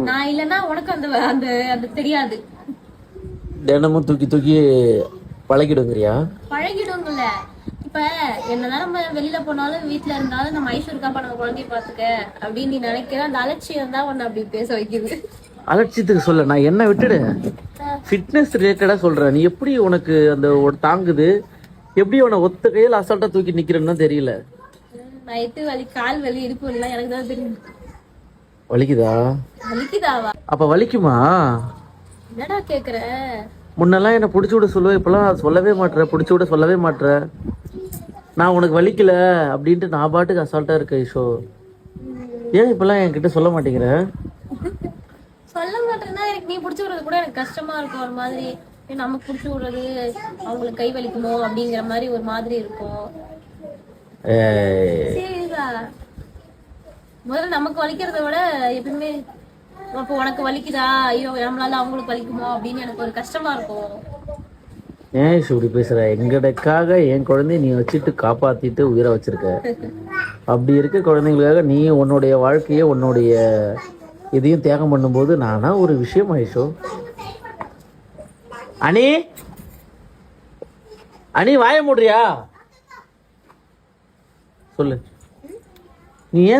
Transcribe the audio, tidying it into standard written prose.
நான் இல்லன்னா உனக்கு அந்த அந்த அது தெரியாது. தினமும் தூக்கி தூக்கி பழகிடுங்கிறியா? பழகிடுங்கல்ல. இப்ப என்னதான் நம்ம வெளியில போனாலும் வீட்டுல இருந்தாலும் நம்ம ஐஸ்வர்க்காப்பா நம்ம குழந்தைய பாத்துக்க அப்படின்னு நீ நினைக்கிற அந்த அலட்சியம் தான் உன்னை அப்படி பேச வைக்குது. அலட்சியத்துக்கு சொல்ல, நான் என்ன விட்டுடு, ஃபிட்னஸ் ரிலேட்டடா சொல்றேன். நீ எப்படி உனக்கு அந்த தாங்குது, எப்படி உன ஒத்த கையில அசால்ட்டா தூக்கி நிக்கிறேன்னு தெரியல. நைட்டு வலி, கால் வலி, இடுப்பு வலிலாம் எனக்கு தான் தெரியும். வலிக்குதா? வலிக்குதாவா? அப்ப வலிக்குமா? என்னடா கேக்குற? முன்னெல்லாம் என்ன புடிச்சு விட சொல்லுவேன், இப்பெல்லாம் சொல்லவே மாட்டேற, புடிச்சு விட சொல்லவே மாட்டேற. நான் உனக்கு வலிக்கல அப்படின்ட்டு நான் பாட்டுக்கு அசால்ட்டா இருக்க ஐஷோ. ஏன் இப்பெல்லாம் என்கிட்ட சொல்ல மாட்டேங்கிற? சொல்ல மாட்டேன்னா எனக்கு நீ புடிச்சு விடுறது கூட எனக்கு கஷ்டமா இருக்கும். ஒரு மாதிரி நமக்கு புடிச்சு விடுறது அவங்களுக்கு கை வலிக்குமோ அப்படிங்கிற மாதிரி ஒரு மாதிரி இருக்கும். சரிதா, முதல்ல நமக்கு வலிக்கிறத விட எப்பவுமே அப்போ உனக்கு வலிக்குதா, ஐயோ நம்மளால அவங்களுக்கு வலிக்குமோ அப்படின்னு எனக்கு ஒரு கஷ்டமா இருக்கும். ஏன் இப்படி பேசுற? எங்கடக்காக என் குழந்தைய நீ வச்சுட்டு காப்பாத்திட்டு உயிரை வச்சிருக்க. அப்படி இருக்க குழந்தைங்களுக்காக நீ உன்னுடைய வாழ்க்கைய உன்னுடைய இதையும் தியாகம் பண்ணும்போது நானா ஒரு விஷயம் ஆயிஷோ. அனி அனி வாய மூடுறியா? சொல்லு. நீ ஏன்